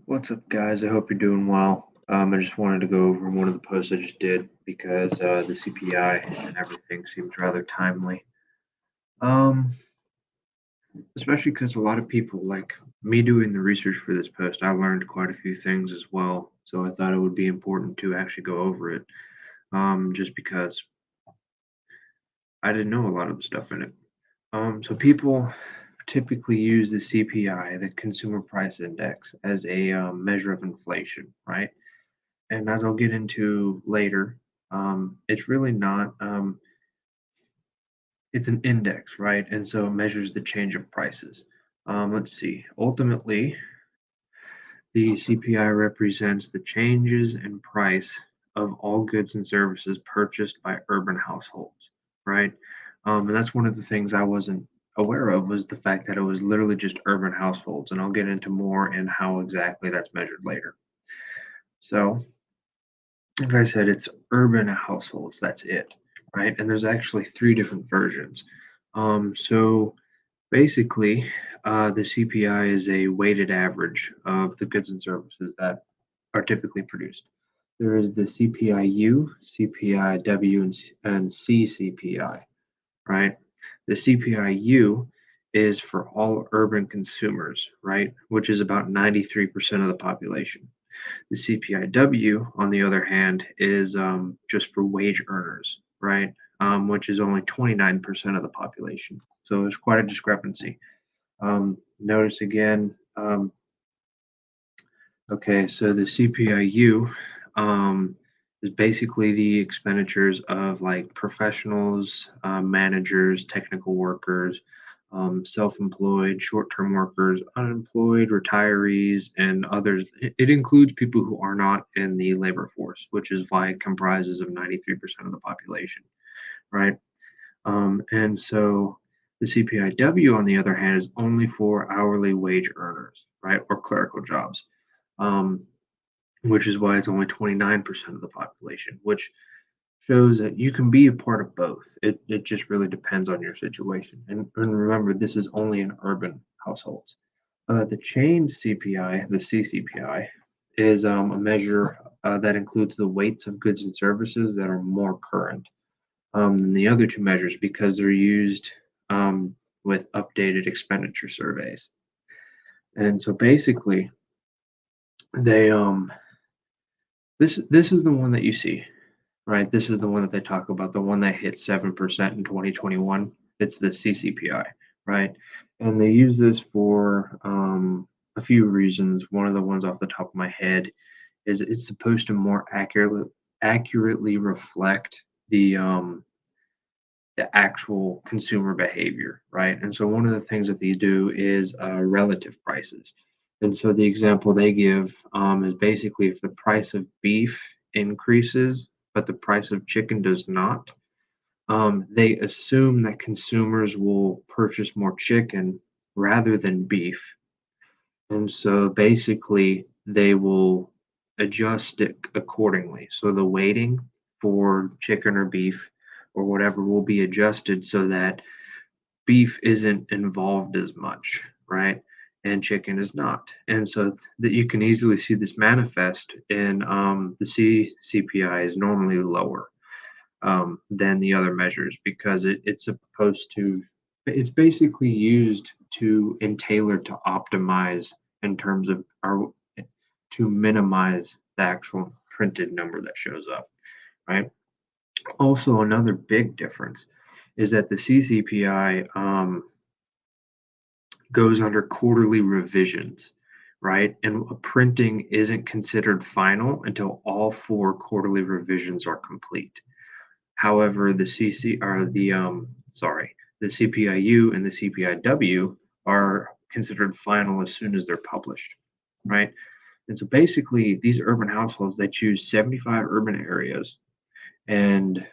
What's up, guys? I hope you're doing well. I just wanted to go over one of the posts I just did because the CPI and everything seems rather timely. Um, Especially because a lot of people, like me doing the research for this post, I learned quite a few things as well. So I thought it would be important to actually go over it, just because I didn't know a lot of the stuff in it. So people typically use the CPI, the Consumer Price Index, as a measure of inflation, right? And as I'll get into later, it's really not, it's an index, right? And so it measures the change of prices. Let's see. Ultimately, the CPI represents the changes in price of all goods and services purchased by urban households, right? And that's one of the things I wasn't aware of was the fact that it was literally just urban households. And I'll get into more and how exactly that's measured later. So, like I said, it's urban households. That's it, right? And there's actually three different versions. So basically, the CPI is a weighted average of the goods and services that are typically produced. There is the CPIU, CPIW, and CCPI, right? The CPIU is for all urban consumers, right? Which is about 93% of the population. The CPIW, on the other hand, is just for wage earners, right? Which is only 29% of the population. So there's quite a discrepancy. Notice again, okay, so the CPIU is basically the expenditures of like professionals, managers, technical workers, self-employed, short-term workers, unemployed, retirees, and others. It includes people who are not in the labor force, which is why it comprises of 93% of the population, right? And so the CPIW, on the other hand, is only for hourly wage earners, right, or clerical jobs, um, which is why it's only 29% of the population, which shows that you can be a part of both. It just really depends on your situation. And remember, this is only in urban households. The chained CPI, the CCPI, is a measure that includes the weights of goods and services that are more current than the other two measures because they're used with updated expenditure surveys. And so basically, they this is the one that you see, right? This is the one that they talk about, the one that hit 7% in 2021. It's the CCPI, right? And they use this for a few reasons. One of the ones off the top of my head is it's supposed to more accurately reflect the actual consumer behavior, right? And so one of the things that they do is relative prices. And so the example they give is basically if the price of beef increases, but the price of chicken does not, they assume that consumers will purchase more chicken rather than beef. And so basically, they will adjust it accordingly. So the weighting for chicken or beef or whatever will be adjusted so that beef isn't involved as much, right? And chicken is not. And so that you can easily see this manifest in the CPI is normally lower than the other measures because it's supposed to it's basically used to and tailored to optimize in terms of our to minimize the actual printed number that shows up, right? Also, another big difference is that the CCPI goes under quarterly revisions, right? And a printing isn't considered final until all four quarterly revisions are complete. However, the CPIU and the CPIW are considered final as soon as they're published, right? And so basically, these urban households they choose 75 urban areas and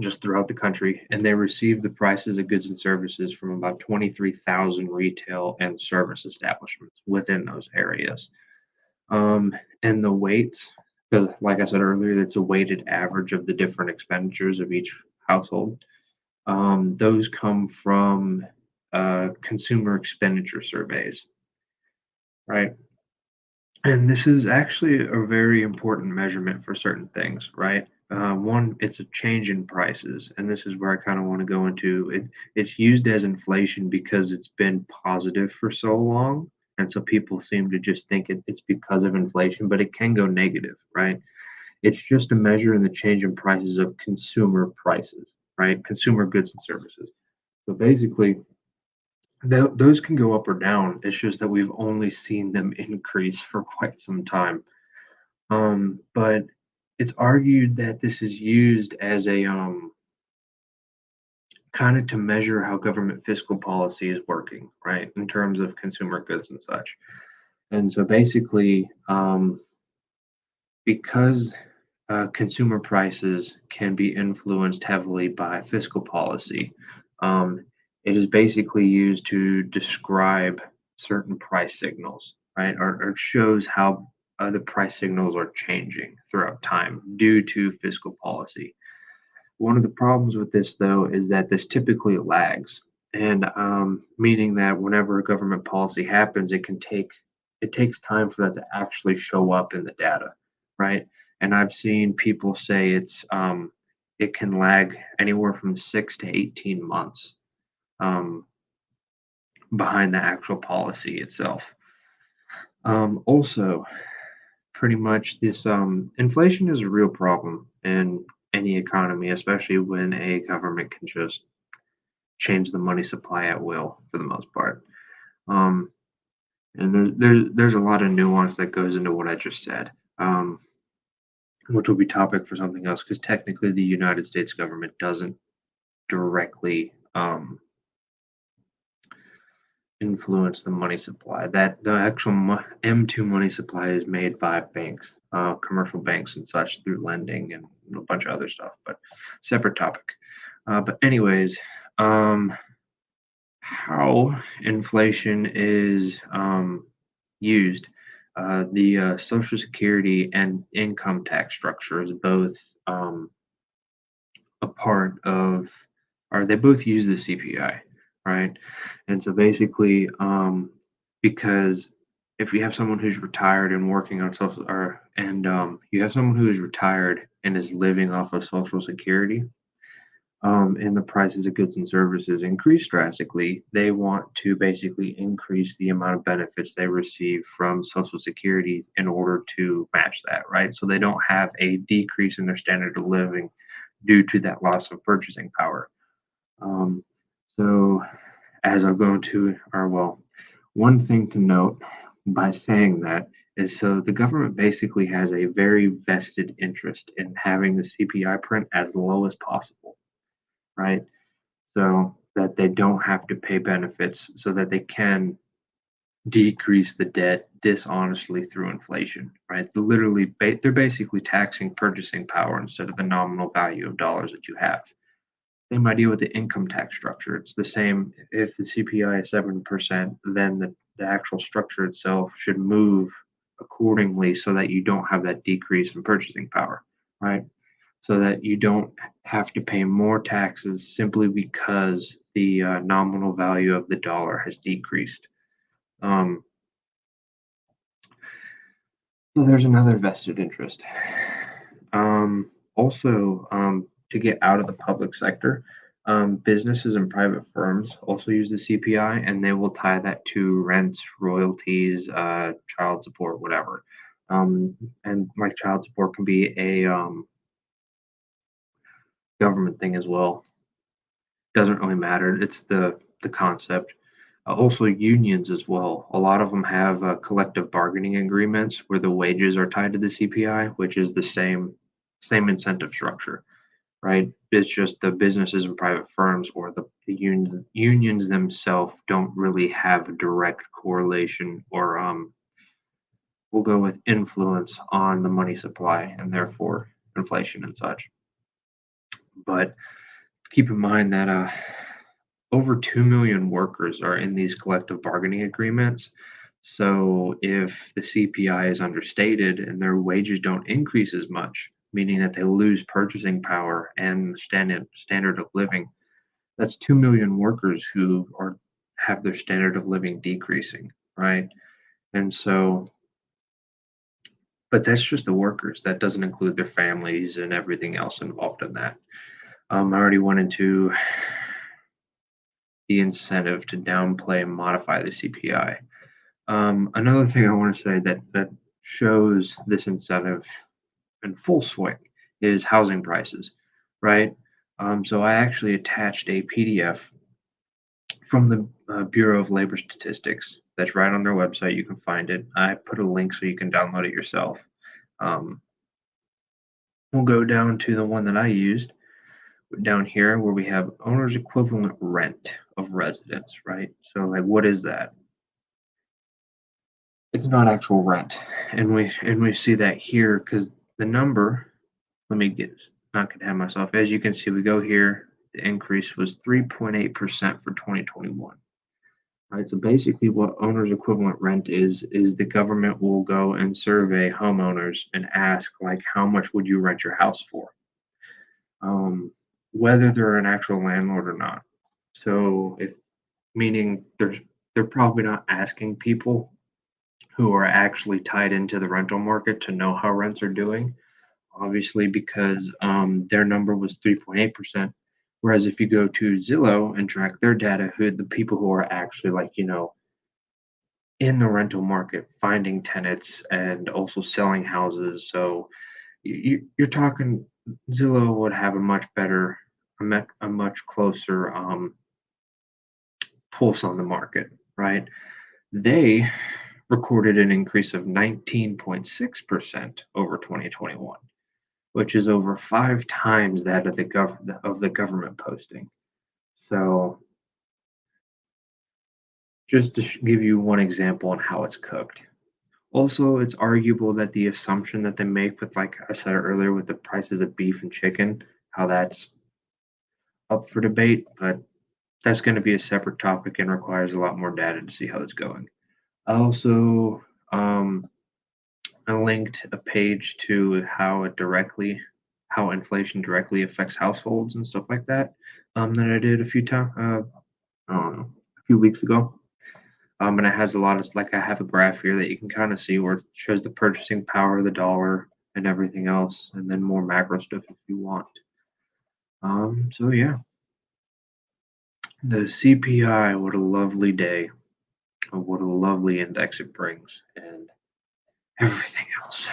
just throughout the country, and they receive the prices of goods and services from about 23,000 retail and service establishments within those areas. And the weights, because like I said earlier, it's a weighted average of the different expenditures of each household. Those come from consumer expenditure surveys, right? And this is actually a very important measurement for certain things, right? One, it's a change in prices, and this is where I kind of want to go into it. It's used as inflation because it's been positive for so long, and so people seem to just think it's because of inflation, but it can go negative, right? It's just a measure in the change in prices of consumer prices, right? Consumer goods and services. So basically, those can go up or down. It's just that we've only seen them increase for quite some time. But it's argued that this is used as a kind of to measure how government fiscal policy is working, right, in terms of consumer goods and such. And so basically, because consumer prices can be influenced heavily by fiscal policy, um, it is basically used to describe certain price signals, right, or shows how the price signals are changing throughout time due to fiscal policy. One of the problems with this, though, is that this typically lags, and meaning that whenever a government policy happens, it takes time for that to actually show up in the data, right? And I've seen people say it can lag anywhere from 6 to 18 months um, behind the actual policy itself. Also, pretty much this inflation is a real problem in any economy, especially when a government can just change the money supply at will for the most part. Um, and there's a lot of nuance that goes into what I just said, which will be topic for something else because technically the United States government doesn't directly influence the money supply. That the actual M2 money supply is made by banks, commercial banks and such through lending and a bunch of other stuff, but separate topic. But anyways, how inflation is used. The Social Security and income tax structure is both a part of, or they both use the CPI, right? And so basically, because if you have someone who's retired and working on social, or and you have someone who is retired and is living off of Social Security, and the prices of goods and services increase drastically, they want to basically increase the amount of benefits they receive from Social Security in order to match that, right? So they don't have a decrease in their standard of living due to that loss of purchasing power. Um, so, as I'll go into, or well, one thing to note by saying that is so the government basically has a very vested interest in having the CPI print as low as possible, right? So that they don't have to pay benefits so that they can decrease the debt dishonestly through inflation, right? They're basically taxing purchasing power instead of the nominal value of dollars that you have. Same idea with the income tax structure. It's the same. If the CPI is 7%, then the actual structure itself should move accordingly so that you don't have that decrease in purchasing power, right? So that you don't have to pay more taxes simply because the nominal value of the dollar has decreased. Um, so there's another vested interest. Also, to get out of the public sector, businesses and private firms also use the CPI, and they will tie that to rents, royalties, child support, whatever. Um, and like child support can be a government thing as well. Doesn't really matter. It's the concept. Also, unions as well. A lot of them have collective bargaining agreements where the wages are tied to the CPI, which is the same incentive structure, right? It's just the businesses and private firms or the unions themselves don't really have a direct correlation or we'll go with influence on the money supply and therefore inflation and such. But keep in mind that over 2 million workers are in these collective bargaining agreements. So if the CPI is understated and their wages don't increase as much, meaning that they lose purchasing power and standard of living, that's 2 million workers who are have their standard of living decreasing, right? And so But that's just the workers. That doesn't include their families and everything else involved in that. I already went into the incentive to downplay and modify the CPI. Another thing I want to say that shows this incentive in full swing is housing prices, right? So I actually attached a PDF from the Bureau of Labor Statistics. That's right on their website. You can find it. I put a link so you can download it yourself. Um, we'll go down to the one that I used down here where we have owner's equivalent rent of residence, right? So, like, what is that? It's not actual rent, and we see that here because the number. Let me get not get ahead of myself. As you can see, we go here. The increase was 3.8% for 2021. Right, so basically, what owner's equivalent rent is the government will go and survey homeowners and ask, like, how much would you rent your house for, um, whether they're an actual landlord or not. So, if meaning they're probably not asking people who are actually tied into the rental market to know how rents are doing, obviously, because their number was 3.8%. Whereas if you go to Zillow and track their data, who the people who are actually like, in the rental market, finding tenants and also selling houses. So you're talking Zillow would have a much better, a much closer pulse on the market, right? They recorded an increase of 19.6% over 2021, which is over 5 times that of the government posting. So just to give you one example on how it's cooked. Also, it's arguable that the assumption that they make with, like I said earlier, with the prices of beef and chicken, how that's up for debate, but that's going to be a separate topic and requires a lot more data to see how that's going. I also I linked a page to how inflation directly affects households and stuff like that. That I did I don't know, a few weeks ago. And it has a lot of like I have a graph here that you can kind of see where it shows the purchasing power of the dollar and everything else, and then more macro stuff if you want. So yeah, the CPI, what a lovely day, what a lovely index it brings, and everything else.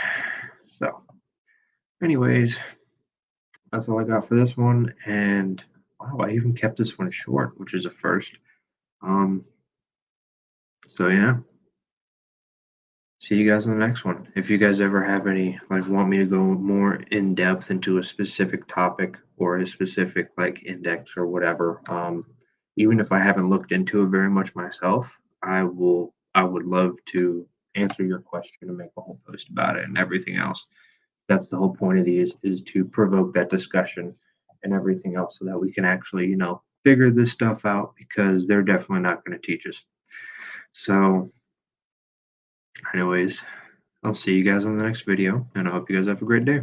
So, anyways, that's all I got for this one. And wow, I even kept this one short, which is a first. Um, so yeah, see you guys in the next one. If you guys ever have any, like, want me to go more in depth into a specific topic or a specific like index or whatever, even if I haven't looked into it very much myself, I will. I would love to answer your question and make a whole post about it and everything else. That's the whole point of these is to provoke that discussion and everything else so that we can actually, figure this stuff out because they're definitely not going to teach us. So, anyways, I'll see you guys on the next video, and I hope you guys have a great day.